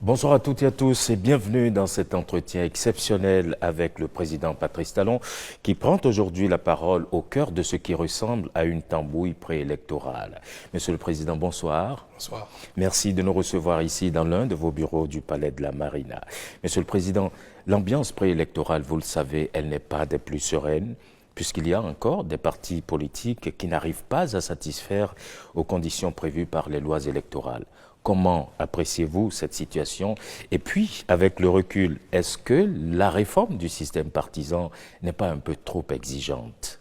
Bonsoir à toutes et à tous et bienvenue dans cet entretien exceptionnel avec le président Patrice Talon qui prend aujourd'hui la parole au cœur de ce qui ressemble à une tambouille préélectorale. Monsieur le Président, bonsoir. Bonsoir. Merci de nous recevoir ici dans l'un de vos bureaux du Palais de la Marina. Monsieur le Président, l'ambiance préélectorale, vous le savez, elle n'est pas des plus sereines, puisqu'il y a encore des partis politiques qui n'arrivent pas à satisfaire aux conditions prévues par les lois électorales. Comment appréciez-vous cette situation? Et puis, avec le recul, est-ce que la réforme du système partisan n'est pas un peu trop exigeante?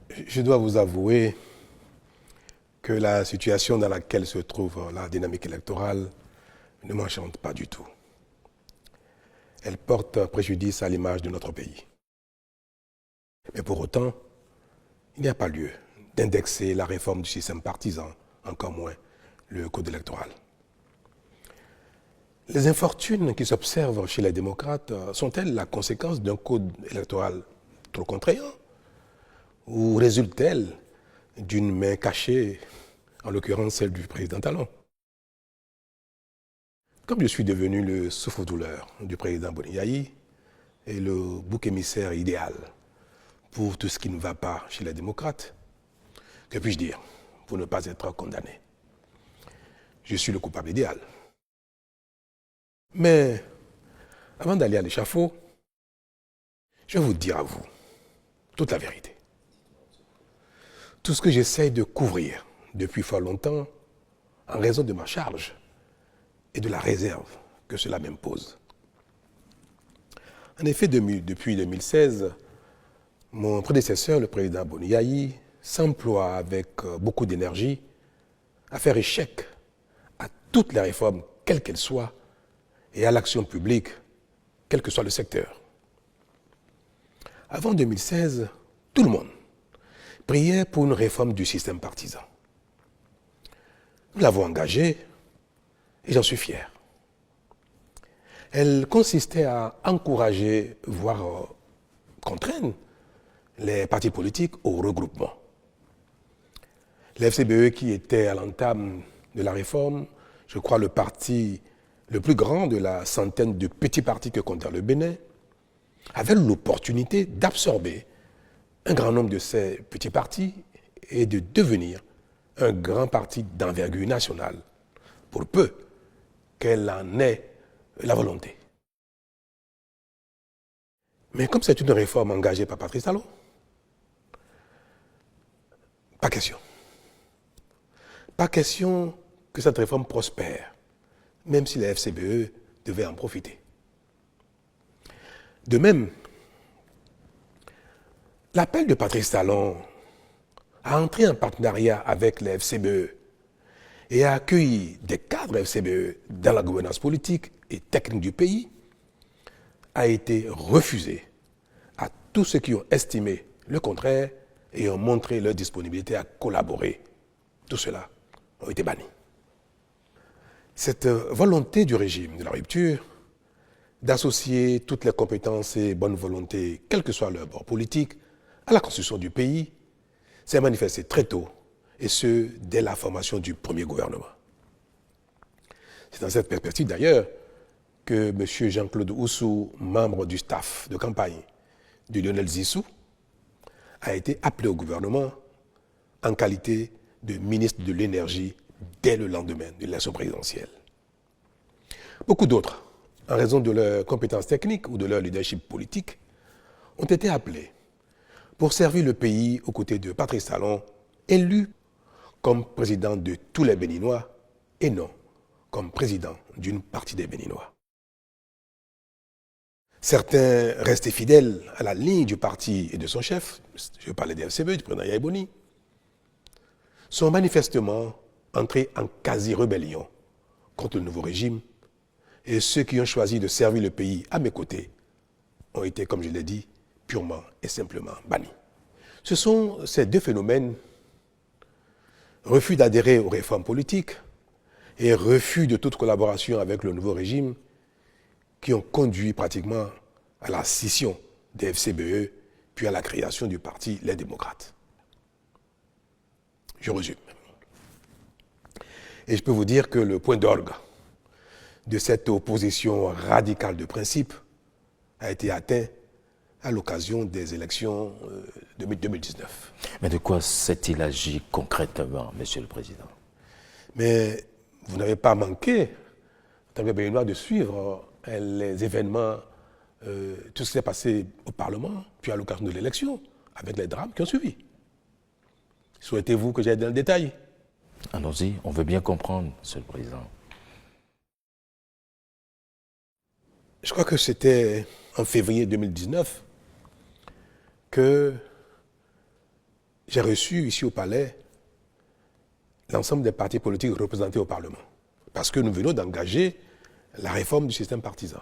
Je dois vous avouer que la situation dans laquelle se trouve la dynamique électorale ne m'enchante pas du tout. Elle porte préjudice à l'image de notre pays. Mais pour autant, il n'y a pas lieu d'indexer la réforme du système partisan, encore moins le code électoral. Les infortunes qui s'observent chez les démocrates sont-elles la conséquence d'un code électoral trop contraignant ou résultent-elles d'une main cachée, en l'occurrence celle du président Talon? Comme je suis devenu le souffre-douleur du président Boni et le bouc émissaire idéal pour tout ce qui ne va pas chez les démocrates, que puis-je dire pour ne pas être condamné? Je suis le coupable idéal. Mais avant d'aller à l'échafaud, je vais vous dire à vous toute la vérité. Tout ce que j'essaye de couvrir depuis fort longtemps, en raison de ma charge et de la réserve que cela m'impose. En effet, depuis 2016, mon prédécesseur, le président Boni, s'emploie avec beaucoup d'énergie à faire échec à toutes les réformes, quelles qu'elles soient, et à l'action publique, quel que soit le secteur. Avant 2016, tout le monde priait pour une réforme du système partisan. Nous l'avons engagée et j'en suis fier. Elle consistait à encourager, voire contraindre, les partis politiques au regroupement. Le FCBE, qui était à l'entame de la réforme, je crois le parti le plus grand de la centaine de petits partis que comptait le Bénin, avait l'opportunité d'absorber un grand nombre de ces petits partis et de devenir un grand parti d'envergure nationale, pour peu qu'elle en ait la volonté. Mais comme c'est une réforme engagée par Patrice Talon, pas question. Pas question que cette réforme prospère, même si la FCBE devait en profiter. De même, l'appel de Patrice Talon à entrer en partenariat avec la FCBE et à accueillir des cadres FCBE dans la gouvernance politique et technique du pays a été refusé à tous ceux qui ont estimé le contraire et ont montré leur disponibilité à collaborer. Tout cela ont été bannis. Cette volonté du régime de la rupture d'associer toutes les compétences et bonnes volontés, quel que soit leur bord politique, à la construction du pays, s'est manifestée très tôt, et ce, dès la formation du premier gouvernement. C'est dans cette perspective d'ailleurs que M. Jean-Claude Oussou, membre du staff de campagne de Lionel Zissou, a été appelé au gouvernement en qualité de ministre de l'Énergie dès le lendemain de l'élection présidentielle. Beaucoup d'autres, en raison de leurs compétences techniques ou de leur leadership politique, ont été appelés pour servir le pays aux côtés de Patrice Talon, élu comme président de tous les Béninois et non comme président d'une partie des Béninois. Certains restés fidèles à la ligne du parti et de son chef, je parlais des FCBE, du président Yaya Boni, sont manifestement entrés en quasi-rébellion contre le nouveau régime, et ceux qui ont choisi de servir le pays à mes côtés ont été, comme je l'ai dit, purement et simplement bannis. Ce sont ces deux phénomènes, refus d'adhérer aux réformes politiques et refus de toute collaboration avec le nouveau régime qui ont conduit pratiquement à la scission des FCBE, puis à la création du parti Les Démocrates. Je résume. Et je peux vous dire que le point d'orgue de cette opposition radicale de principe a été atteint à l'occasion des élections de 2019. Mais de quoi s'est-il agi concrètement, Monsieur le Président? Mais vous n'avez pas manqué, en tant que Béninois, de suivre les événements, tout ce qui s'est passé au Parlement, puis à l'occasion de l'élection, avec les drames qui ont suivi. Souhaitez-vous que j'aille dans le détail? Allons-y, on veut bien comprendre, Monsieur le Président. Je crois que c'était en février 2019 que j'ai reçu ici au Palais l'ensemble des partis politiques représentés au Parlement. Parce que nous venons d'engager la réforme du système partisan.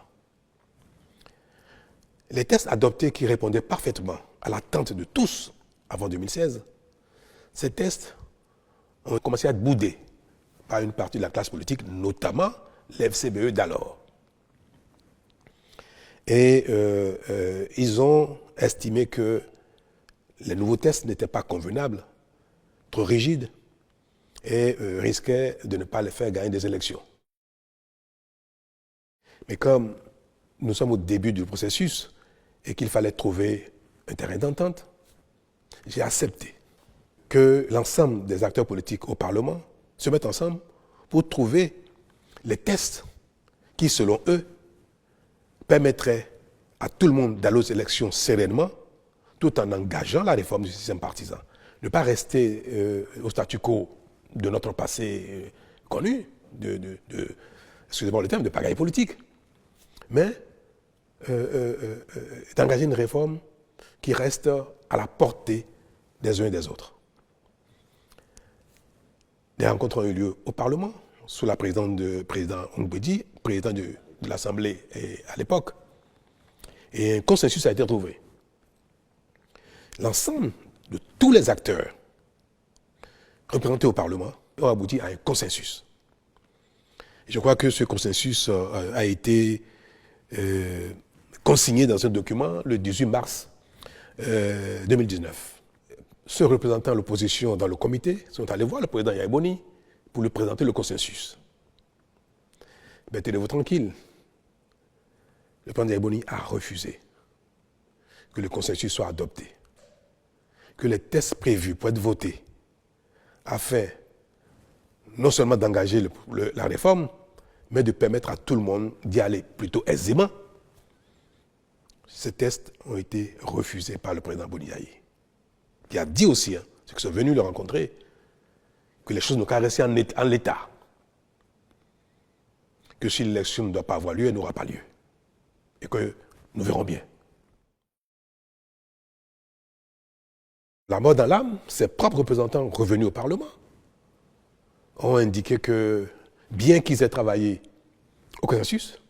Les textes adoptés qui répondaient parfaitement à l'attente de tous avant 2016, ces textes ont commencé à être boudés par une partie de la classe politique, notamment les FCBE d'alors. Et ils ont estimé que les nouveaux textes n'étaient pas convenables, trop rigides, et risquaient de ne pas les faire gagner des élections. Mais comme nous sommes au début du processus et qu'il fallait trouver un terrain d'entente, j'ai accepté que l'ensemble des acteurs politiques au Parlement se mettent ensemble pour trouver les textes qui, selon eux, permettraient à tout le monde d'aller aux élections sereinement, tout en engageant la réforme du système partisan. Ne pas rester au statu quo de notre passé connu, excusez-moi le terme, de pagaille politique, mais d'engager une réforme qui reste à la portée des uns et des autres. Des rencontres ont eu lieu au Parlement, sous la présidence de président Ongbedi, président de l'Assemblée à l'époque, et un consensus a été trouvé. L'ensemble de tous les acteurs représentés au Parlement ont abouti à un consensus. Et je crois que ce consensus a été consigné dans un document le 18 mars 2019. Ceux représentant l'opposition dans le comité sont allés voir le président Yaya Boni pour lui présenter le consensus. Mais tenez-vous tranquille. Le président Yaya Boni a refusé que le consensus soit adopté, que les tests prévus pour être votés afin non seulement d'engager la réforme, mais de permettre à tout le monde d'y aller plutôt aisément. Ces tests ont été refusés par le président Boniaï, qui a dit aussi, ceux qui sont venus le rencontrer, que les choses n'ont qu'à rester en l'état. Que si l'élection ne doit pas avoir lieu, elle n'aura pas lieu. Et que nous verrons bien. La mort dans l'âme, ses propres représentants revenus au Parlement ont indiqué que, bien qu'ils aient travaillé au consensus,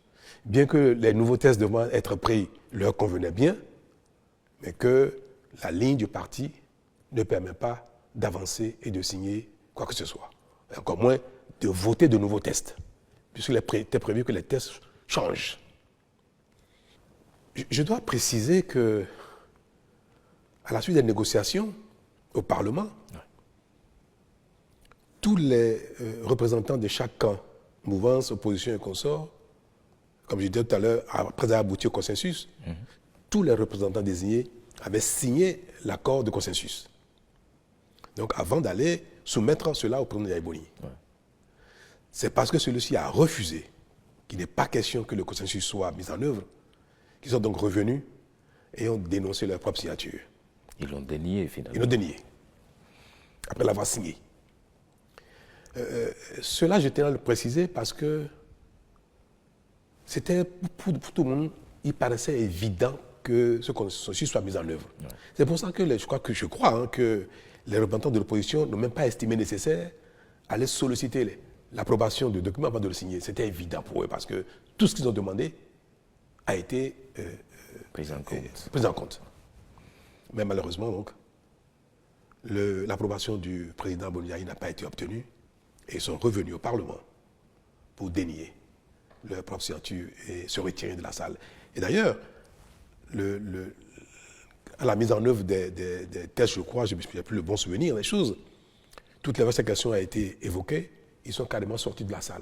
bien que les nouveaux tests devant être pris leur convenaient bien, mais que la ligne du parti ne permet pas d'avancer et de signer quoi que ce soit. Et encore moins de voter de nouveaux tests, puisqu'il était prévu que les tests changent. Je dois préciser que, à la suite des négociations au Parlement, tous les représentants de chaque camp, mouvance, opposition et consorts, comme je disais tout à l'heure, après avoir abouti au consensus, tous les représentants désignés avaient signé l'accord de consensus. Donc avant d'aller soumettre cela au président Yaya Boni. C'est parce que celui-ci a refusé qu'il n'est pas question que le consensus soit mis en œuvre, qu'ils sont donc revenus et ont dénoncé leur propre signature. Ils l'ont dénié finalement. Ils l'ont dénié, après l'avoir signé. Cela, je tiens à le préciser parce que c'était pour tout le monde, il paraissait évident que ce consensus soit mis en œuvre. C'est pour ça que je crois que les représentants de l'opposition n'ont même pas estimé nécessaire d'aller solliciter l'approbation du document avant de le signer. C'était évident pour eux parce que tout ce qu'ils ont demandé a été pris en compte. Mais malheureusement, donc, l'approbation du président Boniaï n'a pas été obtenue et ils sont revenus au Parlement pour dénier leur propre signature et se retirer de la salle. Et d'ailleurs, à la mise en œuvre des tests, je crois, je n'ai plus le bon souvenir des choses, toutes les questions ont été évoquées, ils sont carrément sortis de la salle.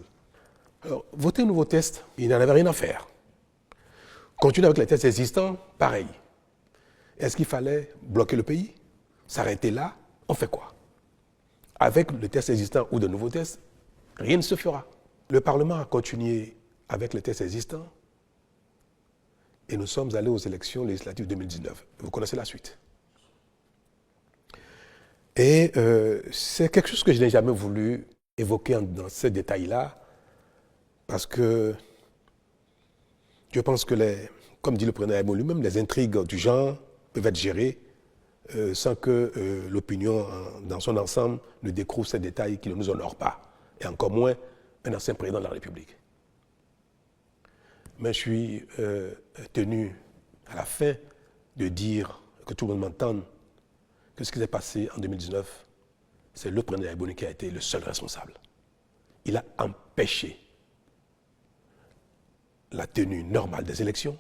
Alors, voter un nouveau test, il n'en avait rien à faire. Continuer avec les tests existants, pareil. Est-ce qu'il fallait bloquer le pays? S'arrêter là? On fait quoi? Avec le test existant ou de nouveaux tests, rien ne se fera. Le Parlement a continué avec les tests existants et nous sommes allés aux élections législatives 2019. Vous connaissez la suite. Et c'est quelque chose que je n'ai jamais voulu évoquer dans ces détails-là parce que je pense que, comme dit le président Aïbo lui-même, les intrigues du genre peuvent être gérées sans que l'opinion dans son ensemble ne découvre ces détails qui ne nous honorent pas, et encore moins un ancien président de la République. Mais je suis tenu à la fin de dire, que tout le monde m'entende, que ce qui s'est passé en 2019, c'est le président Aïbo qui a été le seul responsable. Il a empêché la tenue normale des élections,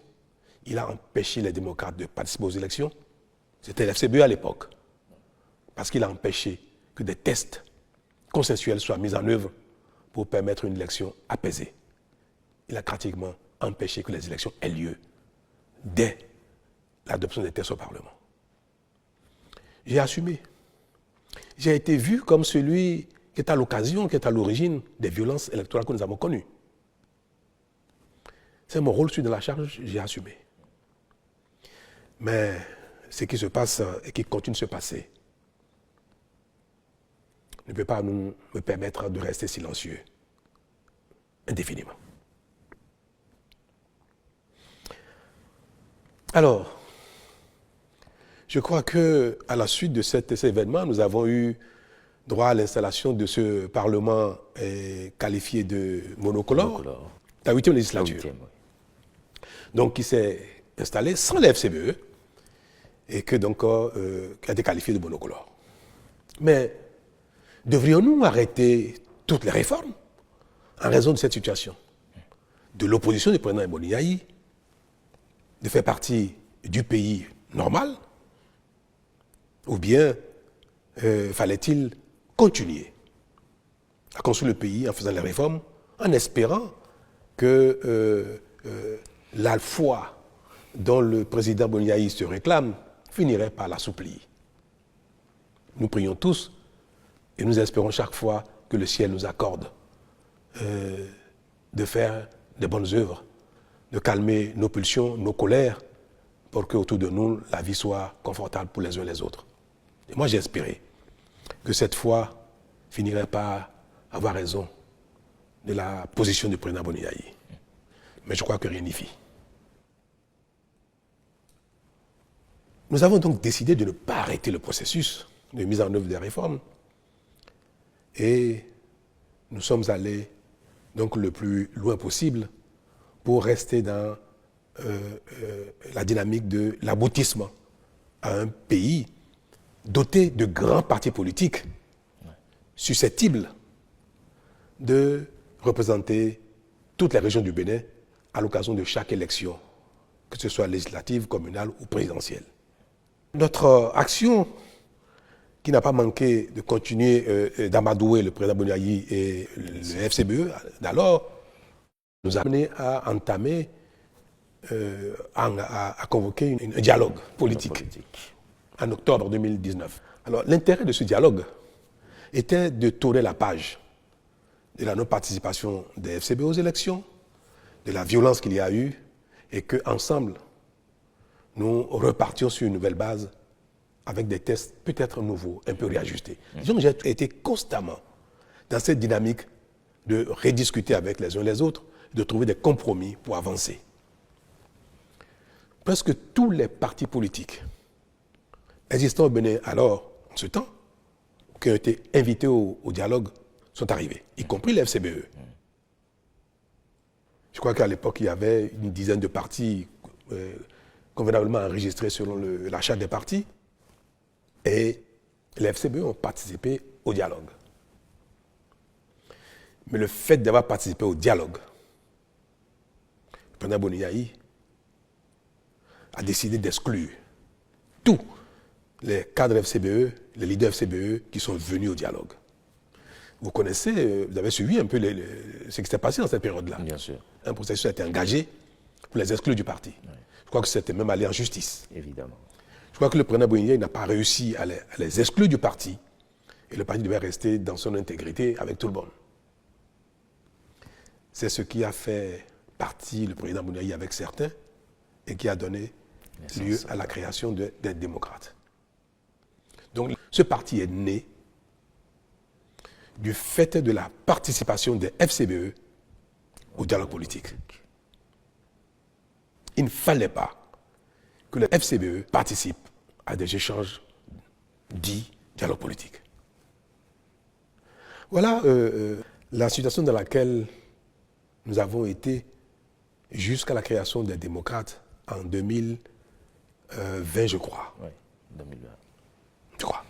il a empêché les démocrates de participer aux élections. C'était l'FCBE à l'époque, parce qu'il a empêché que des tests consensuels soient mis en œuvre pour permettre une élection apaisée. Il a pratiquement empêché que les élections aient lieu dès l'adoption des tests au Parlement. J'ai assumé. J'ai été vu comme celui qui est à l'occasion, qui est à l'origine des violences électorales que nous avons connues. C'est mon rôle, je suis dans la charge, j'ai assumé. Mais ce qui se passe et qui continue de se passer ne peut pas me permettre de rester silencieux indéfiniment. Alors, je crois qu'à la suite de cet événement, nous avons eu droit à l'installation de ce Parlement qualifié de monocolore, la 8e législature. Donc, qui s'est installé sans la FCBE et qui a été qualifié de monocolore. Mais devrions-nous arrêter toutes les réformes en raison de cette situation? De l'opposition du président Mboniaï, de faire partie du pays normal, ou bien fallait-il continuer à construire le pays en faisant les réformes, en espérant que la foi dont le président Mboniaï se réclame finirait par l'assouplir. Nous prions tous et nous espérons chaque fois que le ciel nous accorde de faire de bonnes œuvres, de calmer nos pulsions, nos colères, pour qu'autour de nous, la vie soit confortable pour les uns et les autres. Et moi, j'ai espéré que cette foi finirait par avoir raison de la position du président Mboniaï. Mais je crois que rien n'y fit. Nous avons donc décidé de ne pas arrêter le processus de mise en œuvre des réformes et nous sommes allés donc le plus loin possible pour rester dans la dynamique de l'aboutissement à un pays doté de grands partis politiques susceptibles de représenter toutes les régions du Bénin à l'occasion de chaque élection, que ce soit législative, communale ou présidentielle. Notre action, qui n'a pas manqué de continuer d'amadouer le président Mboniaï et le FCBE d'alors, nous a amené à entamer, à convoquer un dialogue politique en octobre 2019. Alors l'intérêt de ce dialogue était de tourner la page de la non-participation des FCBE aux élections, de la violence qu'il y a eu, et qu'ensemble, nous repartions sur une nouvelle base avec des tests peut-être nouveaux, un peu réajustés. Disons que j'ai été constamment dans cette dynamique de rediscuter avec les uns et les autres, de trouver des compromis pour avancer. Presque tous les partis politiques existants au Bénin alors, en ce temps, qui ont été invités au dialogue, sont arrivés, y compris les FCBE. Je crois qu'à l'époque, il y avait une dizaine de partis convenablement enregistrés selon la charte des partis, et les FCBE ont participé au dialogue. Mais le fait d'avoir participé au dialogue, le président Boni a décidé d'exclure tous les cadres FCBE, les leaders FCBE qui sont venus au dialogue. Vous connaissez, vous avez suivi un peu ce qui s'est passé dans cette période-là. Bien sûr. Un processus a été engagé pour les exclure du parti. Oui. Je crois que c'était même allé en justice. Évidemment. Je crois que le président Boni n'a pas réussi à les exclure du parti. Et le parti devait rester dans son intégrité avec tout le monde. C'est ce qui a fait partie le président Boni avec certains et qui a donné lieu à la création des démocrates. Donc ce parti est né du fait de la participation des FCBE au dialogue politique. Il ne fallait pas que les FCBE participent à des échanges dits dialogue politique. Voilà la situation dans laquelle nous avons été jusqu'à la création des démocrates en 2020, je crois. Oui, 2020. Je crois.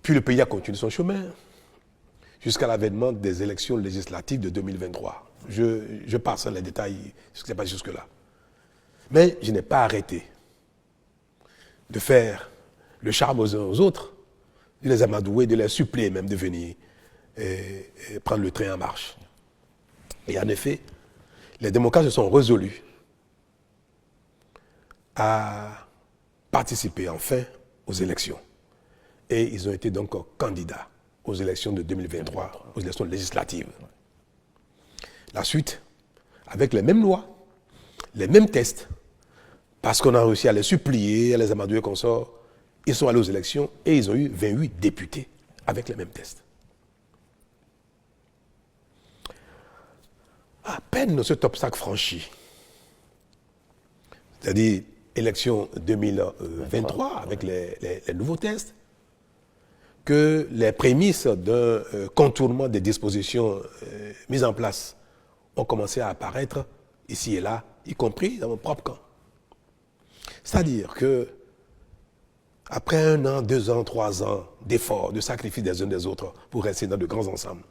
Puis le pays a continué son chemin jusqu'à l'avènement des élections législatives de 2023. Je passe les détails, ce qui s'est passé jusque-là. Mais je n'ai pas arrêté de faire le charme aux uns aux autres, de les amadouer, de les supplier même de venir et prendre le train en marche. Et en effet, les démocrates se sont résolus à participer enfin aux élections. Et ils ont été donc candidats aux élections de 2023, aux élections législatives. La suite, avec les mêmes lois, les mêmes tests, parce qu'on a réussi à les supplier, à les amadouer qu'on sort, ils sont allés aux élections et ils ont eu 28 députés avec les mêmes tests. À peine cet obstacle franchi, c'est-à-dire élection 2023 avec les nouveaux tests, que les prémices d'un contournement des dispositions mises en place ont commencé à apparaître ici et là, y compris dans mon propre camp. C'est-à-dire que après 1 an, 2 ans, 3 ans d'efforts, de sacrifices des uns des autres pour rester dans de grands ensembles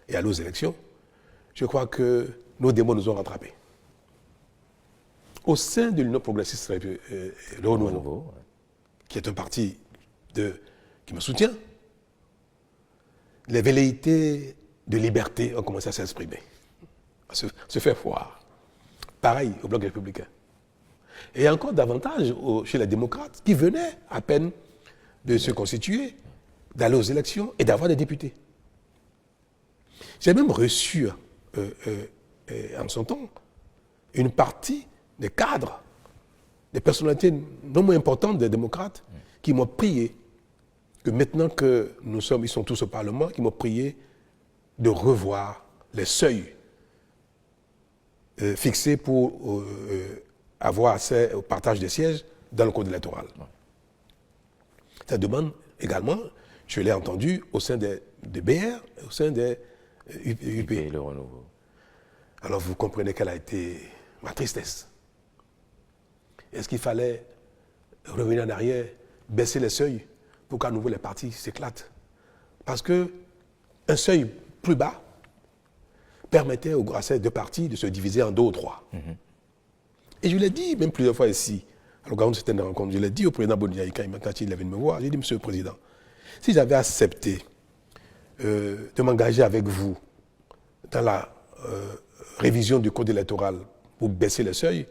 et aller aux élections, je crois que nos démons nous ont rattrapés. Au sein de l'Union progressiste le Renouveau, qui est un parti qui me soutient, les velléités de liberté ont commencé à s'exprimer, à se faire voir. Pareil au Bloc républicain. Et encore davantage chez les démocrates qui venaient à peine de se constituer, d'aller aux élections et d'avoir des députés. J'ai même reçu en son temps une partie des cadres, des personnalités non moins importantes des démocrates qui m'ont prié que maintenant que ils sont tous au Parlement, qui m'ont prié de revoir les seuils fixés pour avoir accès au partage des sièges dans le code électoral. Cette demande, également, je l'ai entendue au sein des BR, au sein des UP. Le Renouveau. Alors vous comprenez quelle a été ma tristesse. Est-ce qu'il fallait revenir en arrière, baisser les seuils pour qu'à nouveau les partis s'éclatent? Parce qu'un seuil plus bas permettait à ces deux partis de se diviser en 2 ou 3. Et je l'ai dit même plusieurs fois ici, à l'occasion de certaines rencontres, je l'ai dit au président Boni quand il est venu me voir, j'ai dit, Monsieur le Président, si j'avais accepté de m'engager avec vous dans la révision du code électoral pour baisser les seuils,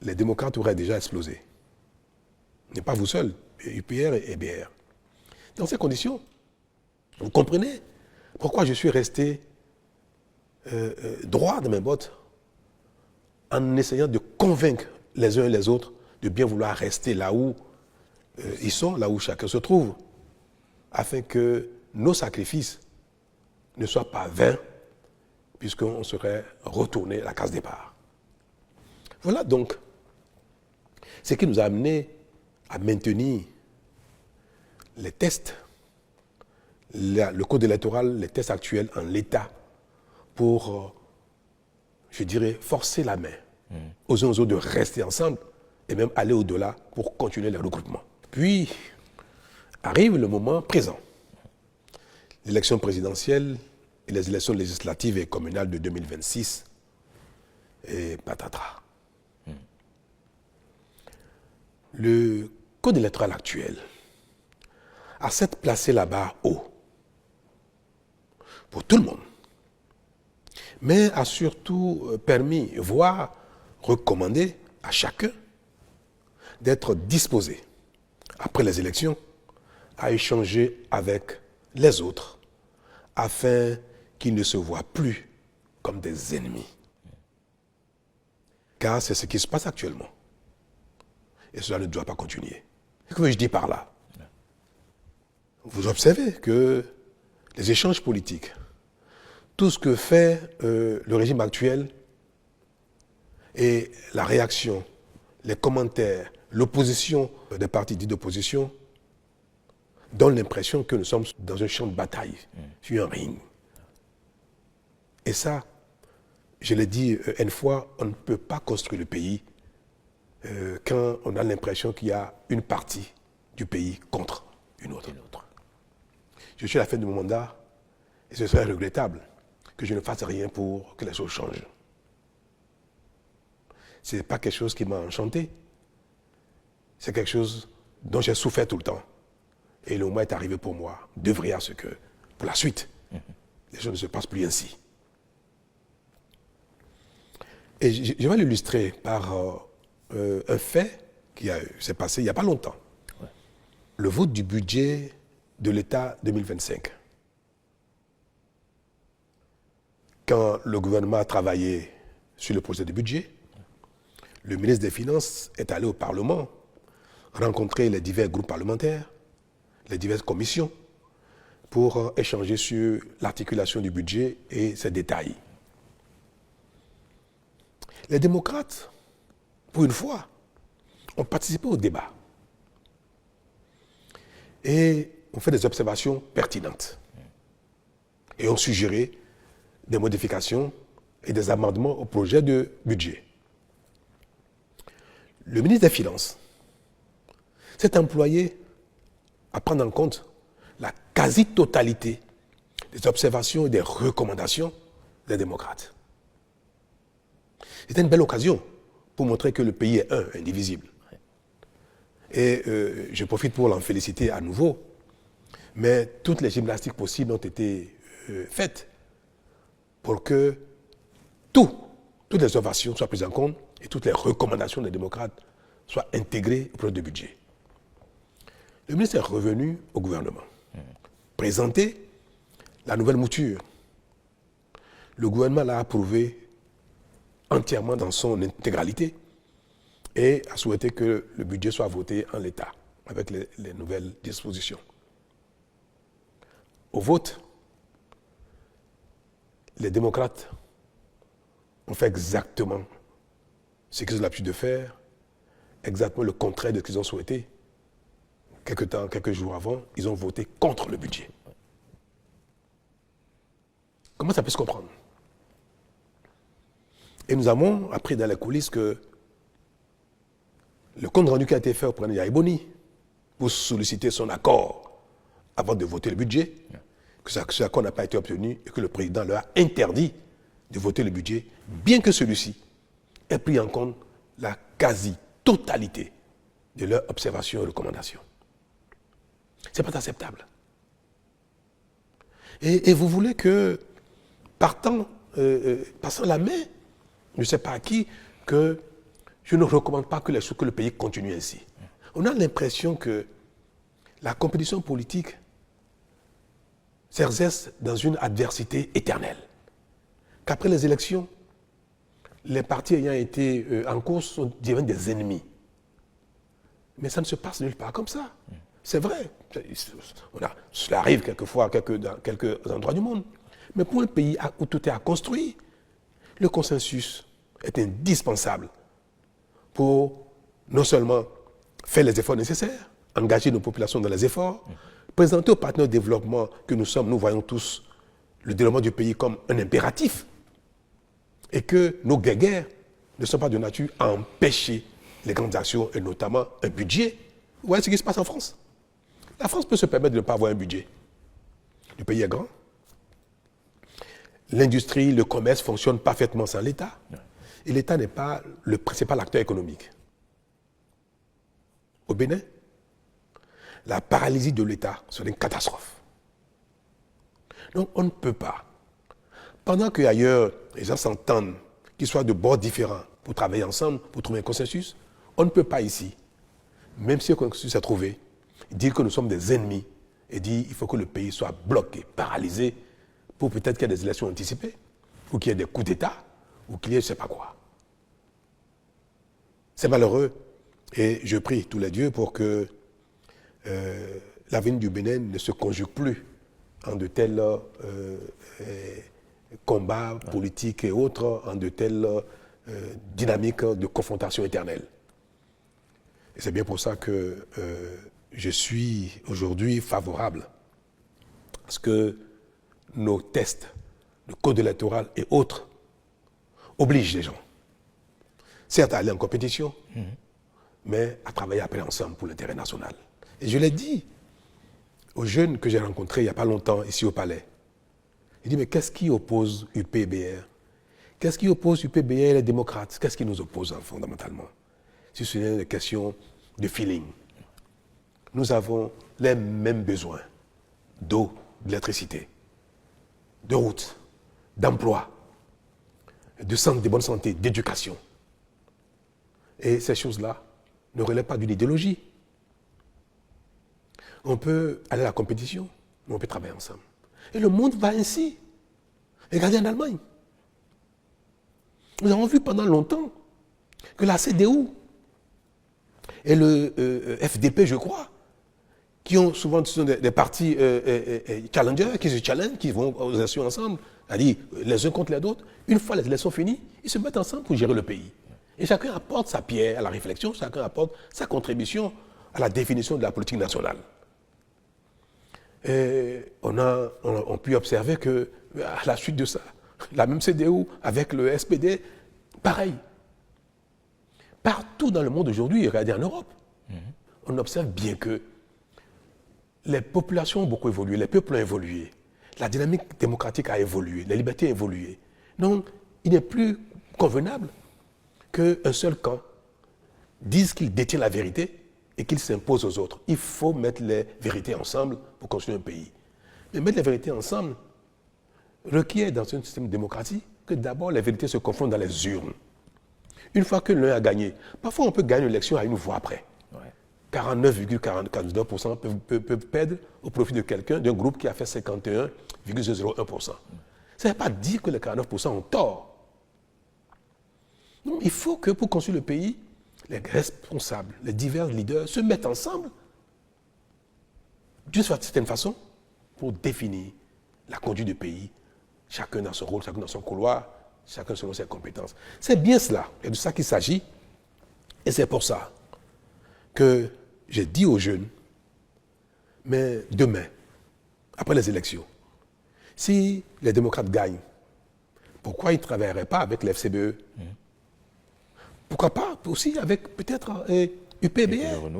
les démocrates auraient déjà explosé. Ce n'est pas vous seul, UPR et BR. Dans ces conditions, vous comprenez pourquoi je suis resté droit dans mes bottes en essayant de convaincre les uns et les autres de bien vouloir rester là où ils sont, là où chacun se trouve, afin que nos sacrifices ne soient pas vains, puisqu'on serait retourné à la case départ. Voilà donc ce qui nous a amené à maintenir les tests, le code électoral, les tests actuels en l'état pour, je dirais, forcer la main aux uns aux autres de rester ensemble et même aller au-delà pour continuer les regroupements. Puis arrive le moment présent. l'élection présidentielle et les élections législatives et communales de 2026 et patatras. Le code électoral actuel a certes placé la barre haut pour tout le monde, mais a surtout permis, voire recommandé à chacun d'être disposé, après les élections, à échanger avec les autres afin qu'ils ne se voient plus comme des ennemis. Car c'est ce qui se passe actuellement. Et cela ne doit pas continuer. Que veux-je dire par là? Vous observez que les échanges politiques, tout ce que fait le régime actuel et la réaction, les commentaires, l'opposition des partis dits d'opposition donnent l'impression que nous sommes dans un champ de bataille, sur un ring. Et ça, je l'ai dit une fois, on ne peut pas construire le pays quand on a l'impression qu'il y a une partie du pays contre une autre. Je suis à la fin de mon mandat et ce serait regrettable que je ne fasse rien pour que les choses changent. Ce n'est pas quelque chose qui m'a enchanté, c'est quelque chose dont j'ai souffert tout le temps. Et le moment est arrivé pour moi d'œuvrer à ce que, pour la suite, les choses ne se passent plus ainsi. Et je vais l'illustrer par un fait qui s'est passé il n'y a pas longtemps. Ouais. Le vote du budget de l'État 2025. Quand le gouvernement a travaillé sur le projet de budget, le ministre des Finances est allé au Parlement rencontrer les divers groupes parlementaires, les diverses commissions, pour échanger sur l'articulation du budget et ses détails. Les démocrates, pour une fois, ont participé au débat et ont fait des observations pertinentes et ont suggéré des modifications et des amendements au projet de budget. Le ministre des Finances s'est employé à prendre en compte la quasi-totalité des observations et des recommandations des démocrates. C'était une belle occasion pour montrer que le pays est un, indivisible. Et je profite pour l'en féliciter à nouveau, mais toutes les gymnastiques possibles ont été faites pour que toutes les observations soient prises en compte et toutes les recommandations des démocrates soient intégrées au projet de budget. Le ministre est revenu au gouvernement, présenter la nouvelle mouture. Le gouvernement l'a approuvé entièrement dans son intégralité et a souhaité que le budget soit voté en l'état avec les nouvelles dispositions. Au vote, les démocrates ont fait exactement ce qu'ils ont l'habitude de faire, exactement le contraire de ce qu'ils ont souhaité. Quelques jours avant, ils ont voté contre le budget. Comment ça peut se comprendre? Et nous avons appris dans les coulisses que le compte rendu qui a été fait au président Yahya Boni pour solliciter son accord avant de voter le budget, que ce accord n'a pas été obtenu et que le président leur a interdit de voter le budget, bien que celui-ci ait pris en compte la quasi-totalité de leurs observations et recommandations. Ce n'est pas acceptable. Et vous voulez que, passant la main, je ne sais pas à qui, que je ne recommande pas que le pays continue ainsi. On a l'impression que la compétition politique s'exerce dans une adversité éternelle. Qu'après les élections, les partis ayant été en course deviennent des ennemis. Mais ça ne se passe nulle part comme ça. C'est vrai. Cela arrive quelquefois dans quelques endroits du monde. Mais pour un pays où tout est à construire, le consensus est indispensable pour non seulement faire les efforts nécessaires, engager nos populations dans les efforts, présenter aux partenaires de développement que nous sommes, nous voyons tous le développement du pays comme un impératif et que nos guerres ne sont pas de nature à empêcher les grandes actions et notamment un budget. Vous voyez ce qui se passe en France? La France peut se permettre de ne pas avoir un budget. Le pays est grand. L'industrie, le commerce fonctionnent parfaitement sans l'État. Et l'État n'est pas le principal acteur économique. Au Bénin, la paralysie de l'État serait une catastrophe. Donc on ne peut pas. Pendant qu'ailleurs, les gens s'entendent, qu'ils soient de bords différents, pour travailler ensemble, pour trouver un consensus, on ne peut pas ici, même si un consensus est trouvé, dire que nous sommes des ennemis et dire qu'il faut que le pays soit bloqué, paralysé, pour peut-être qu'il y ait des élections anticipées, ou qu'il y ait des coups d'État, ou qu'il y ait je ne sais pas quoi. C'est malheureux. Et je prie tous les dieux pour que l'avenir du Bénin ne se conjugue plus en de tels combats politiques et autres, en de telles dynamiques de confrontation éternelle. Et c'est bien pour ça que je suis aujourd'hui favorable à ce que nos tests, le code électoral et autres, obligent les gens, certes à aller en compétition, mais à travailler après ensemble pour l'intérêt national. Et je l'ai dit aux jeunes que j'ai rencontrés il n'y a pas longtemps ici au Palais. J'ai dit, mais qu'est-ce qui oppose UPBR? Qu'est-ce qui oppose UPBR et les démocrates? Qu'est-ce qui nous oppose fondamentalement? Si ce n'est une question de feeling. Nous avons les mêmes besoins d'eau, d'électricité, de routes, d'emploi, de bonne santé, d'éducation. Et ces choses-là ne relèvent pas d'une idéologie. On peut aller à la compétition, mais on peut travailler ensemble. Et le monde va ainsi. Regardez en Allemagne. Nous avons vu pendant longtemps que la CDU et le FDP, je crois, qui ont souvent des partis challengers, qui se challengent, qui vont aux élections ensemble, c'est-à-dire les uns contre les autres, une fois les élections finies, ils se mettent ensemble pour gérer le pays. Et chacun apporte sa pierre à la réflexion, chacun apporte sa contribution à la définition de la politique nationale. Et on pu observer que, à la suite de ça, la même CDU avec le SPD, pareil. Partout dans le monde aujourd'hui, regardez en Europe, on observe bien que les populations ont beaucoup évolué, les peuples ont évolué, la dynamique démocratique a évolué, les libertés ont évolué. Donc, il n'est plus convenable qu'un seul camp dise qu'il détient la vérité et qu'il s'impose aux autres. Il faut mettre les vérités ensemble pour construire un pays. Mais mettre les vérités ensemble requiert dans un système démocratique que d'abord les vérités se confondent dans les urnes. Une fois que l'un a gagné, parfois on peut gagner une élection à une voix près. 49,49% peuvent perdre au profit de quelqu'un, d'un groupe qui a fait 51,01%. Ça ne veut pas dire que les 49% ont tort. Non, il faut que pour construire le pays, les responsables, les divers leaders se mettent ensemble d'une certaine façon pour définir la conduite du pays, chacun dans son rôle, chacun dans son couloir, chacun selon ses compétences. C'est bien cela, et de ça qu'il s'agit. Et c'est pour ça que j'ai dit aux jeunes, mais demain, après les élections, si les démocrates gagnent, pourquoi ils ne travailleraient pas avec l'FCBE? Pourquoi pas aussi avec peut-être UPBR?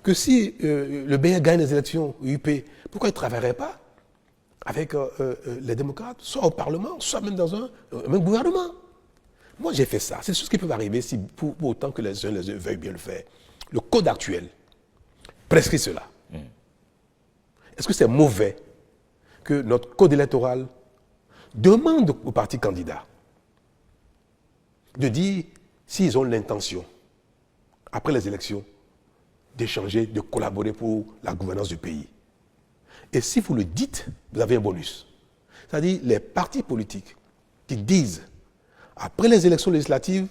Que si le BR gagne les élections, UP, pourquoi ils ne travailleraient pas avec les démocrates, soit au Parlement, soit même dans un même gouvernement? Moi, j'ai fait ça. C'est ce qui peut arriver si, pour autant que les uns les autres veuillent bien le faire. Le code actuel prescrit cela. Est-ce que c'est mauvais que notre code électoral demande aux partis candidats de dire s'ils ont l'intention, après les élections, d'échanger, de collaborer pour la gouvernance du pays? Et si vous le dites, vous avez un bonus. C'est-à-dire les partis politiques qui disent, après les élections législatives,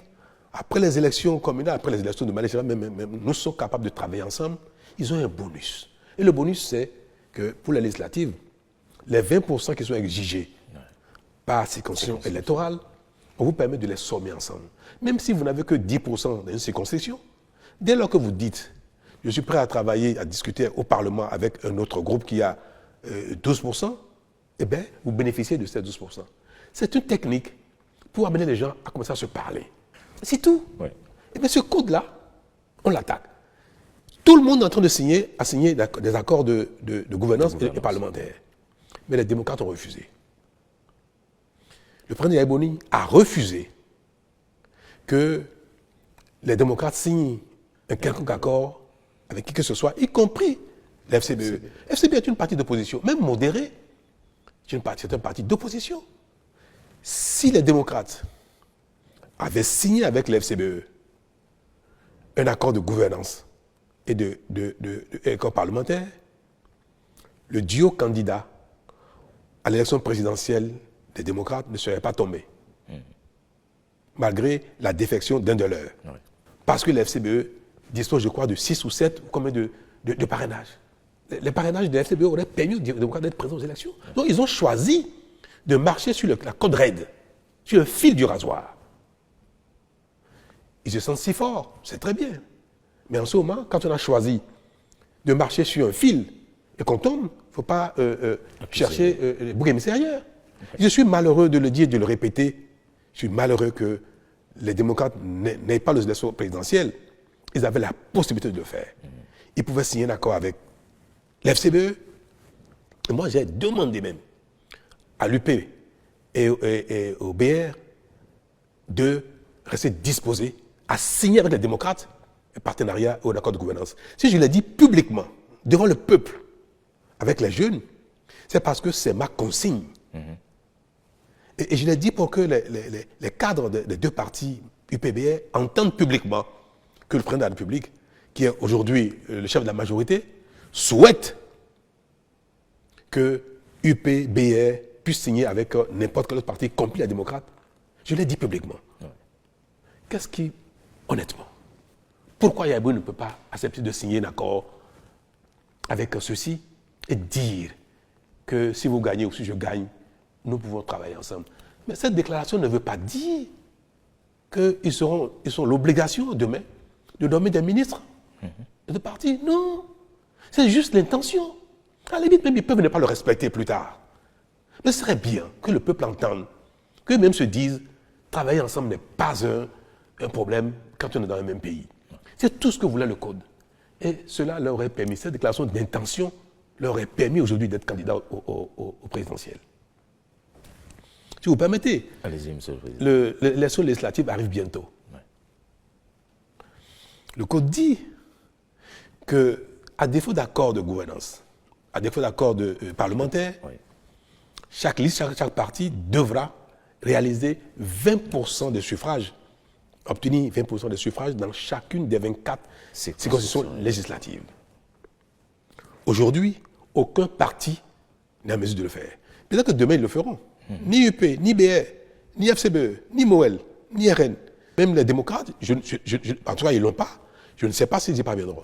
après les élections communales, après les élections de manière générale, nous sommes capables de travailler ensemble, ils ont un bonus. Et le bonus, c'est que pour les législatives, les 20% qui sont exigés par circonscription électorale, on vous permet de les sommer ensemble. Même si vous n'avez que 10% dans une circonscription, dès lors que vous dites, je suis prêt à travailler, à discuter au Parlement avec un autre groupe qui a 12%, eh bien, vous bénéficiez de ces 12%. C'est une technique pour amener les gens à commencer à se parler. C'est tout. Oui. Et bien ce code-là, on l'attaque. Tout le monde est en train de signer des accords de gouvernance et parlementaire. mais les démocrates ont refusé. Le président Yaïboni a refusé que les démocrates signent un quelconque accord avec qui que ce soit, y compris la FCBE. FCBE est une partie d'opposition, même modérée. C'est un parti d'opposition. Si les démocrates avaient signé avec la FCBE un accord de gouvernance et d'accord parlementaire, le duo candidat à l'élection présidentielle des démocrates ne serait pas tombé, malgré la défection d'un de leurs. Oui. Parce que la FCBE dispose, je crois, de 6 ou 7 ou combien de parrainages. Les parrainages de la FCBE auraient permis aux démocrates d'être présents aux élections. Donc ils ont choisi de marcher sur la corde raide, sur le fil du rasoir. Ils se sentent si forts, c'est très bien. Mais en ce moment, quand on a choisi de marcher sur un fil et qu'on tombe, il ne faut pas chercher les boucs émissaires ailleurs. Okay. Je suis malheureux de le dire et de le répéter. Je suis malheureux que les démocrates n'aient pas les élections présidentielles. Ils avaient la possibilité de le faire. Ils pouvaient signer un accord avec l'FCBE. Et moi, j'ai demandé même à l'UP et au BR de rester disposés à signer avec les démocrates un partenariat ou un accord de gouvernance. Si je l'ai dit publiquement, devant le peuple, avec les jeunes, c'est parce que c'est ma consigne. Et je l'ai dit pour que les cadres des deux partis UPBR entendent publiquement que le président de la République, qui est aujourd'hui le chef de la majorité, souhaite que UPBR puisse signer avec n'importe quel autre parti, y compris les démocrates. Je l'ai dit publiquement. Ouais. Qu'est-ce qui, honnêtement, pourquoi Yaïbou ne peut pas accepter de signer un accord avec ceux-ci et dire que si vous gagnez ou si je gagne, nous pouvons travailler ensemble. Mais cette déclaration ne veut pas dire qu'ils ont l'obligation demain de nommer des ministres de parti. Non, c'est juste l'intention. À la limite, même ils peuvent ne pas le respecter plus tard. Mais ce serait bien que le peuple entende, qu'eux-mêmes se disent, travailler ensemble n'est pas un problème quand on est dans le même pays. C'est tout ce que voulait le Code. Et cela leur aurait permis, cette déclaration d'intention leur aurait permis aujourd'hui d'être candidat au présidentiel. Si vous permettez, allez-y, monsieur le président. L'élection législative arrive bientôt. Ouais. Le Code dit qu'à défaut d'accord de gouvernance, à défaut d'accord parlementaire, ouais, chaque liste, chaque parti devra réaliser 20% de suffrages, obtenir 20% de suffrages dans chacune des 24 circonscriptions législatives. Aujourd'hui, aucun parti n'est en mesure de le faire. Peut-être que demain, ils le feront. Ni UP, ni BR, ni FCBE, ni MOEL, ni RN, même les démocrates, en tout cas, ils ne l'ont pas. Je ne sais pas s'ils y parviendront.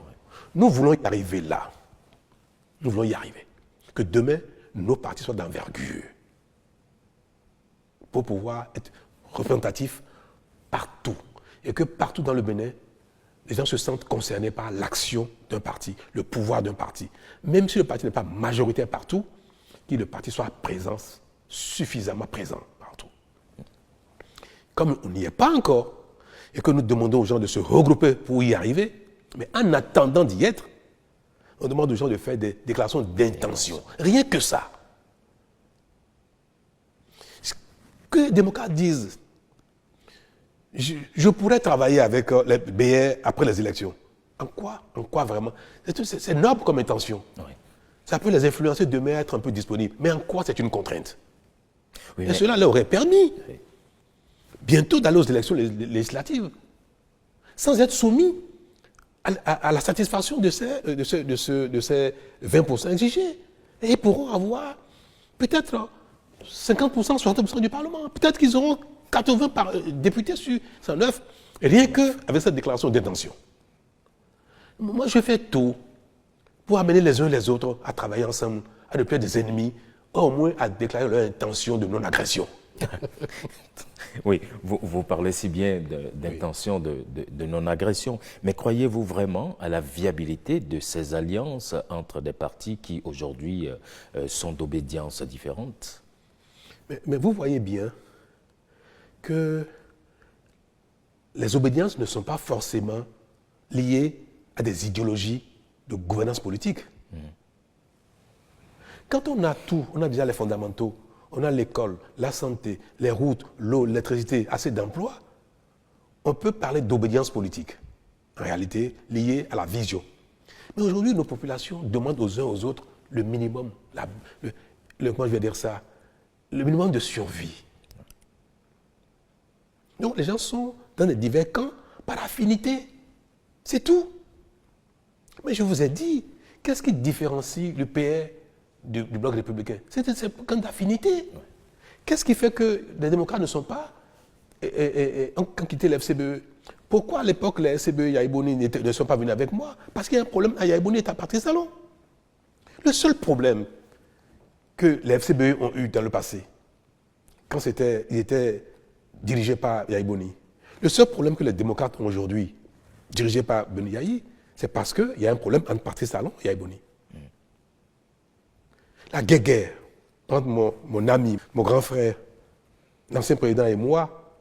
Nous voulons y arriver là. Nous voulons y arriver. Que demain, nos partis soient d'envergure pour pouvoir être représentatifs partout. Et que partout dans le Bénin, les gens se sentent concernés par l'action d'un parti, le pouvoir d'un parti. Même si le parti n'est pas majoritaire partout, que le parti soit présent, suffisamment présent partout. Comme on n'y est pas encore, et que nous demandons aux gens de se regrouper pour y arriver, mais en attendant d'y être, on demande aux gens de faire des déclarations d'intention. Rien que ça. Que les démocrates disent, je pourrais travailler avec les BR après les élections. En quoi vraiment? C'est noble comme intention. Oui. Ça peut les influencer demain à être un peu disponibles. Mais en quoi c'est une contrainte? Oui, et cela leur aurait permis bientôt d'aller aux élections législatives sans être soumis à la satisfaction de ces 20% exigés. Et ils pourront avoir peut-être 50%, 60% du Parlement. Peut-être qu'ils auront 80 députés sur 109, rien qu'avec cette déclaration d'intention. Moi, je fais tout pour amener les uns les autres à travailler ensemble, à ne plus être des ennemis, au moins à déclarer leur intention de non-agression. Oui, vous parlez si bien d'intention de non-agression, mais croyez-vous vraiment à la viabilité de ces alliances entre des partis qui aujourd'hui sont d'obédience différentes? Mais vous voyez bien que les obédiences ne sont pas forcément liées à des idéologies de gouvernance politique. Quand on a tout, on a déjà les fondamentaux, on a l'école, la santé, les routes, l'eau, l'électricité, assez d'emplois, on peut parler d'obédience politique, en réalité liée à la vision. Mais aujourd'hui, nos populations demandent aux uns aux autres le minimum, comment je vais dire ça, le minimum de survie. Donc les gens sont dans des divers camps par affinité. C'est tout. Mais je vous ai dit, qu'est-ce qui différencie le PR du bloc républicain? C'est un camp d'affinité. Qu'est-ce qui fait que les démocrates ne sont pas ont quitté le FCBE? Pourquoi à l'époque les FCBE Yaïboni ne sont pas venus avec moi? Parce qu'il y a un problème à Yaïboni et à Patrice Talon. Le seul problème que les FCBE ont eu dans le passé, quand ils étaient dirigés par Yaïboni, le seul problème que les démocrates ont aujourd'hui, dirigés par Beni Yahi, c'est parce qu'il y a un problème entre Patrice Talon et Yaïboni. La guerre entre mon ami, mon grand frère, l'ancien président et moi,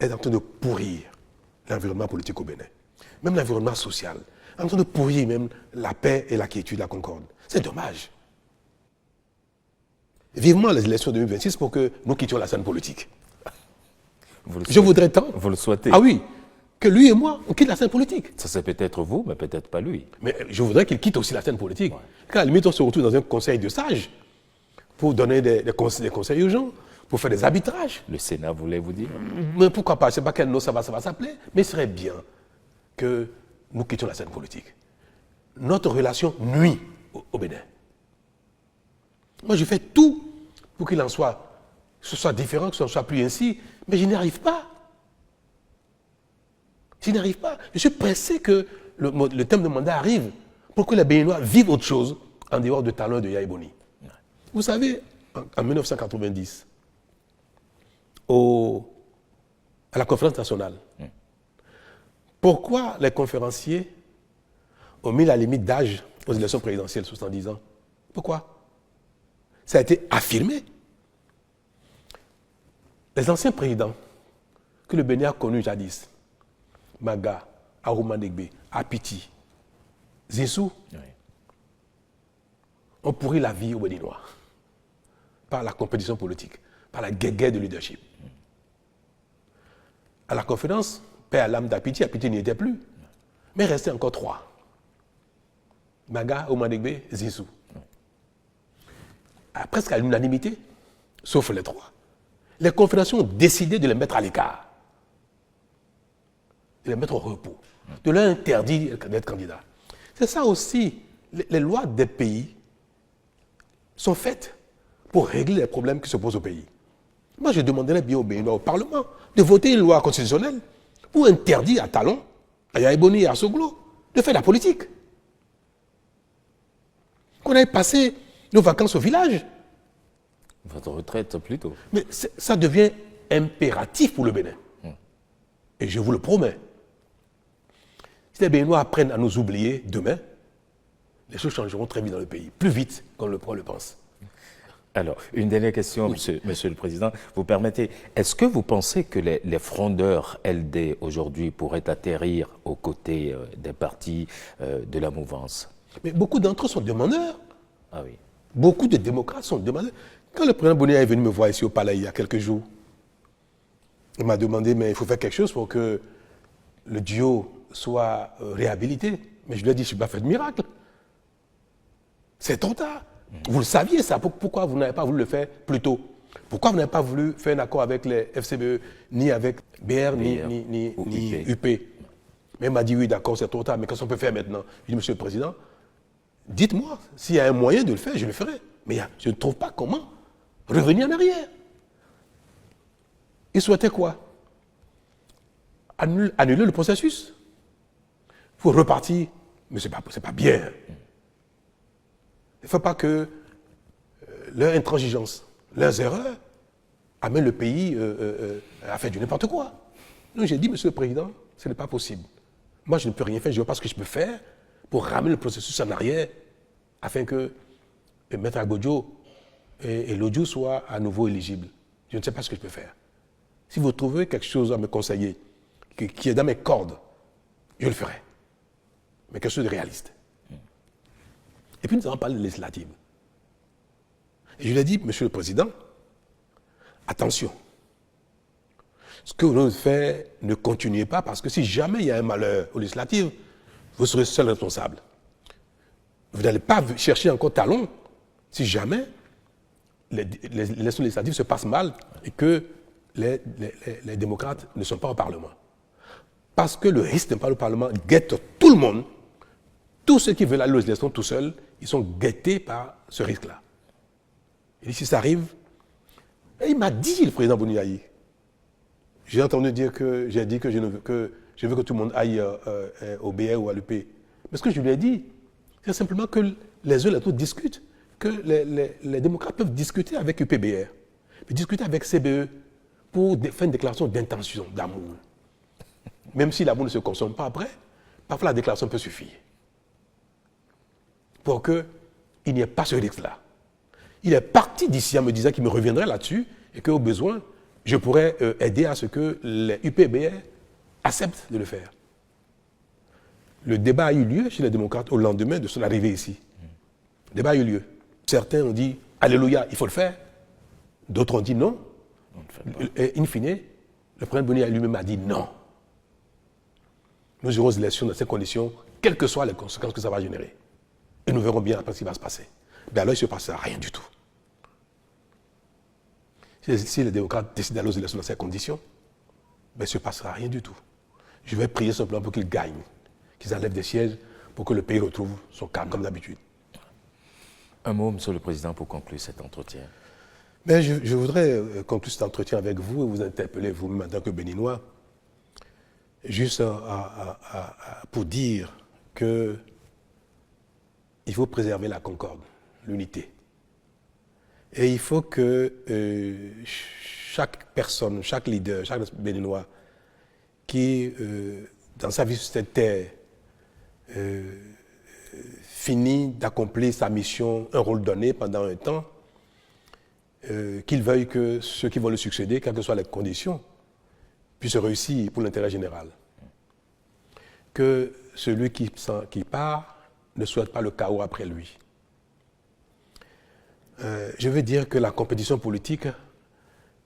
est en train de pourrir l'environnement politique au Bénin. Même l'environnement social. En train de pourrir même la paix et la quiétude, la concorde. C'est dommage. Vivement les élections de 2026 pour que nous quittions la scène politique. Je voudrais tant. Vous le souhaitez? Ah oui, que lui et moi, on quitte la scène politique. Ça c'est peut-être vous, mais peut-être pas lui. Mais je voudrais qu'il quitte aussi la scène politique. Ouais. Car à la limite, on se retrouve dans un conseil de sages pour donner des conseils aux gens, pour faire des arbitrages. Le Sénat voulait vous dire? Mais pourquoi pas? Je ne sais pas quel nom ça va s'appeler, mais il serait bien que nous quittions la scène politique. Notre relation nuit au Bénin. Moi, je fais tout pour qu'il en soit, que ce soit différent, que ce ne soit plus ainsi, mais je n'y arrive pas. Je n'y arrive pas. Je suis pressé que le terme de mandat arrive pour que les Béninois vivent autre chose en dehors de Talon et de Yaïboni. Vous savez, en 1990, à la conférence nationale, pourquoi les conférenciers ont mis la limite d'âge aux élections présidentielles, 70 ans? Pourquoi? Ça a été affirmé. Les anciens présidents que le Bénin a connus jadis, Maga, Arouma Degbe, Apiti, Zinsou, ont pourri la vie aux Béninois par la compétition politique, par la guerre de leadership. À la conférence, paix à l'âme d'Apiti, Apiti n'y était plus, mais il restait encore 3. Maga, Arouma Degbe, Zinsou. Presque à l'unanimité, sauf les 3. Les confédérations ont décidé de les mettre à l'écart, de les mettre au repos, de leur interdire d'être candidats. C'est ça aussi, les lois des pays sont faites pour régler les problèmes qui se posent au pays. Moi, je demanderais bien au Béninois, au Parlement, de voter une loi constitutionnelle pour interdire à Talon, à Yaïboni et à Soglo de faire la politique. Qu'on aille passer nos vacances au village. Votre retraite plutôt. Mais ça devient impératif pour le Bénin. Et je vous le promets. Si les Béninois apprennent à nous oublier demain, les choses changeront très vite dans le pays, plus vite qu'on le pense. Alors, une dernière question, oui. Monsieur le Président. Vous permettez, est-ce que vous pensez que les frondeurs LD aujourd'hui pourraient atterrir aux côtés des partis de la mouvance? Mais beaucoup d'entre eux sont demandeurs. Ah oui. Beaucoup de démocrates sont demandeurs. Quand le président Boni est venu me voir ici au palais il y a quelques jours, il m'a demandé, mais il faut faire quelque chose pour que le duo soit réhabilité. Mais je lui ai dit, je ne suis pas fait de miracle. C'est trop tard. Vous le saviez ça. Pourquoi vous n'avez pas voulu le faire plus tôt? Pourquoi vous n'avez pas voulu faire un accord avec les FCBE, ni avec BR, ni UP? Mais il m'a dit, oui, d'accord, c'est trop tard, mais qu'est-ce qu'on peut faire maintenant? Je dis, monsieur le Président, dites-moi, s'il y a un moyen de le faire, je le ferai. Mais je ne trouve pas comment revenir en arrière. Il souhaitait quoi? Annuler le processus. Il faut repartir. Mais ce n'est pas bien. Il ne faut pas que leur intransigeance, leurs erreurs, amènent le pays à faire du n'importe quoi. Donc j'ai dit, monsieur le Président, ce n'est pas possible. Moi, je ne peux rien faire, je ne vois pas ce que je peux faire pour ramener le processus en arrière afin que Maître Agbodjo et l'audio soient à nouveau éligibles. Je ne sais pas ce que je peux faire. Si vous trouvez quelque chose à me conseiller qui est dans mes cordes, je le ferai. Mais quelque chose de réaliste. Et puis nous allons parler de législative. Et je lui ai dit, Monsieur le Président, attention. Ce que vous faites, ne continuez pas, parce que si jamais il y a un malheur aux législatives, vous serez seul responsable. Vous n'allez pas chercher encore talon si jamais les élections législatives se passent mal et que les démocrates ne sont pas au Parlement. Parce que le risque de ne pas au Parlement guette tout le monde. Tous ceux qui veulent aller aux élections tout seuls, ils sont guettés par ce risque-là. Et si ça arrive, et il m'a dit, le président Bouniaï, j'ai entendu dire que j'ai dit que je veux que tout le monde aille au BR ou à l'UP. Mais ce que je lui ai dit, c'est simplement que les uns et les autres discutent, que les démocrates peuvent discuter avec UPBR, discuter avec CBE pour faire une déclaration d'intention, d'amour. Même si l'amour ne se consomme pas après, parfois la déclaration peut suffire. Pour qu'il n'y ait pas ce risque-là. Il est parti d'ici en me disant qu'il me reviendrait là-dessus et qu'au besoin, je pourrais aider à ce que les UPBR acceptent de le faire. Le débat a eu lieu chez les démocrates au lendemain de son arrivée ici. Le débat a eu lieu. Certains ont dit « Alléluia, il faut le faire ». D'autres ont dit non. Et in fine, le président Bouniaï lui-même a dit non. Nous aurons des élections dans ces conditions, quelles que soient les conséquences que ça va générer. Et nous verrons bien après ce qui va se passer. Mais alors il ne se passera rien du tout. Si les démocrates décident d'aller aux élections dans ces conditions, ben, il ne se passera rien du tout. Je vais prier simplement pour qu'ils gagnent, qu'ils enlèvent des sièges pour que le pays retrouve son calme comme d'habitude. Un mot, Monsieur le Président, pour conclure cet entretien. Mais je voudrais conclure cet entretien avec vous et vous interpeller vous-même en tant que Béninois, juste pour dire qu'il faut préserver la concorde, l'unité. Et il faut que chaque personne, chaque leader, chaque Béninois qui, dans sa vie sur cette terre, finit d'accomplir sa mission, un rôle donné pendant un temps, qu'il veuille que ceux qui vont le succéder, quelles que soient les conditions, puissent réussir pour l'intérêt général. Que celui qui part ne souhaite pas le chaos après lui. Je veux dire que la compétition politique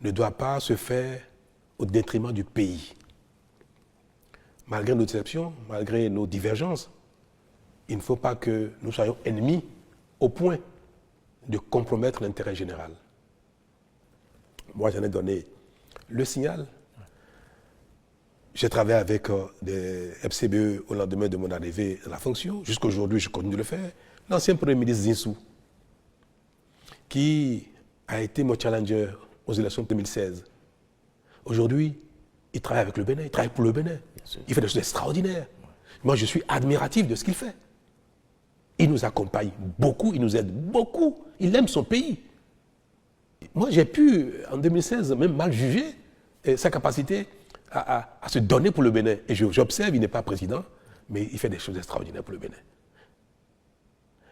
ne doit pas se faire au détriment du pays. Malgré nos déceptions, malgré nos divergences, il ne faut pas que nous soyons ennemis au point de compromettre l'intérêt général. Moi, j'en ai donné le signal. J'ai travaillé avec des FCBE au lendemain de mon arrivée à la fonction. Jusqu'à aujourd'hui, je continue de le faire. L'ancien Premier ministre Zinsou, qui a été mon challenger aux élections de 2016. Aujourd'hui, il travaille avec le Bénin, il travaille pour le Bénin. Il fait des choses extraordinaires. Moi, je suis admiratif de ce qu'il fait. Il nous accompagne beaucoup, il nous aide beaucoup. Il aime son pays. Moi, j'ai pu, en 2016, même mal juger sa capacité à se donner pour le Bénin. Et j'observe, il n'est pas président, mais il fait des choses extraordinaires pour le Bénin.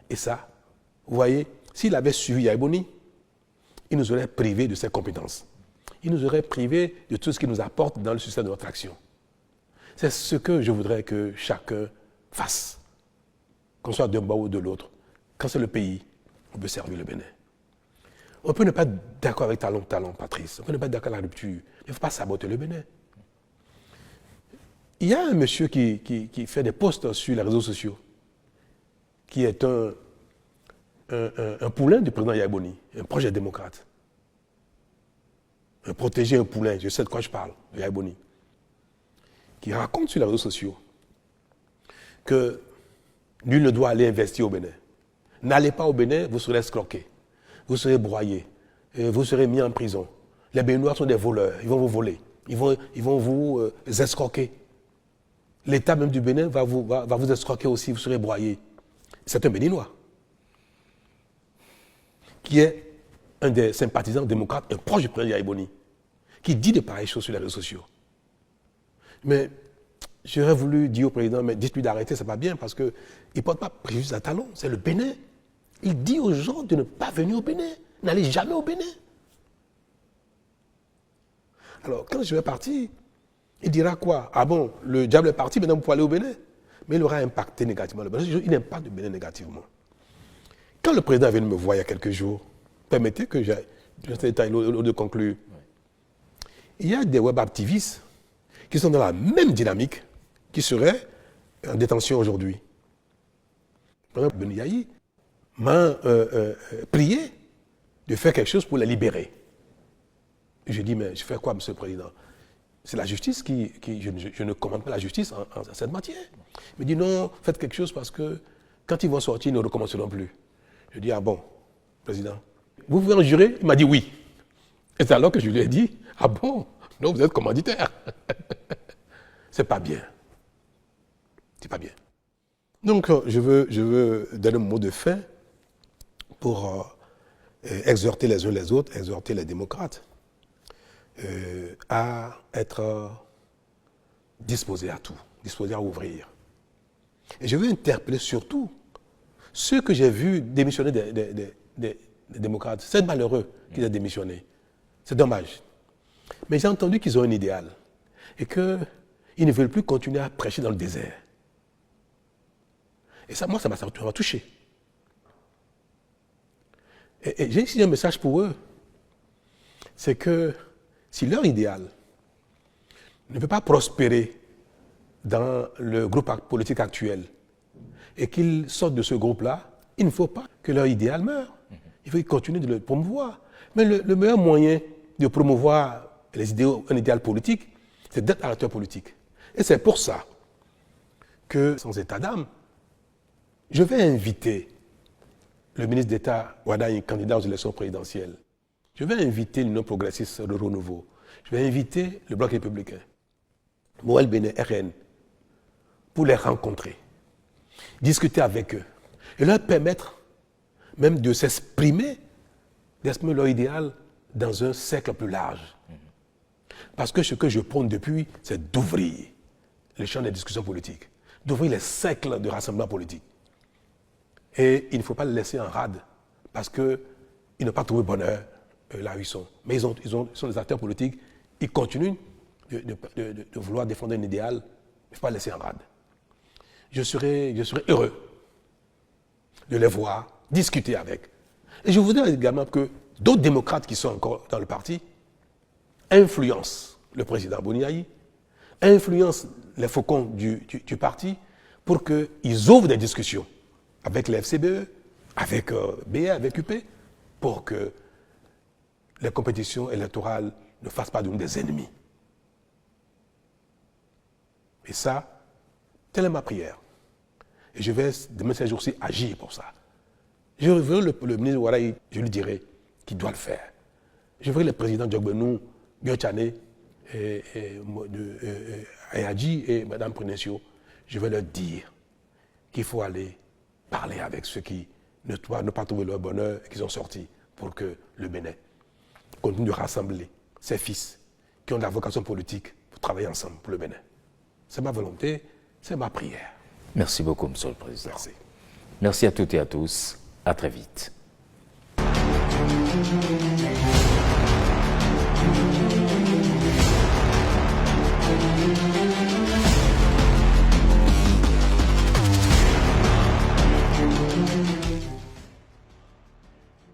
Et ça, vous voyez, s'il avait suivi Yaya Boni, il nous aurait privés de ses compétences. Il nous aurait privés de tout ce qu'il nous apporte dans le succès de notre action. C'est ce que je voudrais que chacun fasse, qu'on soit d'un bord ou de l'autre. Quand c'est le pays, on peut servir le Bénin. On peut ne pas être d'accord avec Talon, Patrice. On peut ne pas être d'accord avec la rupture. Il ne faut pas saboter le Bénin. Il y a un monsieur qui fait des posts sur les réseaux sociaux, qui est un poulain du président Yaya Boni, un projet démocrate. Un protégé, un poulain, je sais de quoi je parle, Yaya Boni, qui raconte sur les réseaux sociaux que nul ne doit aller investir au Bénin. N'allez pas au Bénin, vous serez escroqués, vous serez broyés, vous serez mis en prison. Les Béninois sont des voleurs, ils vont vous voler, ils vont vous escroquer. L'État même du Bénin va vous escroquer aussi, vous serez broyés. C'est un Béninois qui est un des sympathisants démocrates, un proche du président Yaya Boni, qui dit de pareilles choses sur les réseaux sociaux. Mais j'aurais voulu dire au président, mais dites-lui d'arrêter, c'est pas bien, parce qu'il ne porte pas préjudice à Talon, c'est le Bénin. Il dit aux gens de ne pas venir au Bénin, n'allez jamais au Bénin. Alors, quand je vais partir, il dira quoi? Ah bon, le diable est parti, maintenant vous pouvez aller au Bénin. Mais il aura impacté négativement le Bénin. Il impacte le Bénin négativement. Quand le président est venu me voir il y a quelques jours, permettez que j'aille dans cet détail de conclure. Il y a des web activistes qui sont dans la même dynamique, qui seraient en détention aujourd'hui. Par exemple, Ben Yahi m'a prié de faire quelque chose pour les libérer. Je dis, mais je fais quoi, Monsieur le Président? C'est la justice je ne commande pas la justice en cette matière. Il me dit, non, faites quelque chose parce que quand ils vont sortir, ils ne recommenceront plus. Je dis, ah bon, Président, vous pouvez en jurer? Il m'a dit oui. Et c'est alors que je lui ai dit, ah bon, non, vous êtes commanditaire. C'est pas bien. C'est pas bien. Donc, je veux donner un mot de fin pour exhorter les uns les autres, exhorter les démocrates à être disposés à tout, disposés à ouvrir. Et je veux interpeller surtout ceux que j'ai vus démissionner des démocrates. C'est malheureux qu'ils aient démissionné. C'est dommage. Mais j'ai entendu qu'ils ont un idéal et qu'ils ne veulent plus continuer à prêcher dans le désert. Et ça, moi, ça m'a touché. Et j'ai ici un message pour eux. C'est que si leur idéal ne peut pas prospérer dans le groupe politique actuel et qu'ils sortent de ce groupe-là, il ne faut pas que leur idéal meure. Il faut qu'ils continuent de le promouvoir. Mais le meilleur moyen de promouvoir un idéal politique, c'est d'être un acteur politique. Et c'est pour ça que, sans état d'âme, je vais inviter le ministre d'État Wadaï, candidat aux élections présidentielles. Je vais inviter l'Union progressiste de Renouveau. Je vais inviter le Bloc républicain, Moël Béné, RN, pour les rencontrer, discuter avec eux et leur permettre même de s'exprimer leur idéal dans un cercle plus large. Parce que ce que je prône depuis, c'est d'ouvrir les champs des discussions politiques, d'ouvrir les cercles de rassemblement politique. Et il ne faut pas les laisser en rade, parce qu'ils n'ont pas trouvé bonheur là où ils sont. Mais ils sont des acteurs politiques, ils continuent de vouloir défendre un idéal, il ne faut pas les laisser en rade. Je serai heureux de les voir, discuter avec. Et je voudrais également que d'autres démocrates qui sont encore dans le parti influencent le président Boni Yahi, influencent les faucons du parti pour qu'ils ouvrent des discussions avec les FCBE, avec BA, avec UP, pour que les compétitions électorales ne fassent pas de nous des ennemis. Et ça, telle est ma prière. Et je vais, demain ces jours-ci, agir pour ça. Je veux le ministre Wadaï, je lui dirai qu'il doit le faire. Je veux le président Djogbenou, Biochane, Ayadji et Mme Prenessio, je vais leur dire qu'il faut aller parler avec ceux qui ne pas trouvé leur bonheur et qui sont sortis pour que le Bénin continue de rassembler ses fils qui ont de la vocation politique pour travailler ensemble pour le Bénin. C'est ma volonté, c'est ma prière. Merci beaucoup, Monsieur le Président. Merci. Merci à toutes et à tous. À très vite.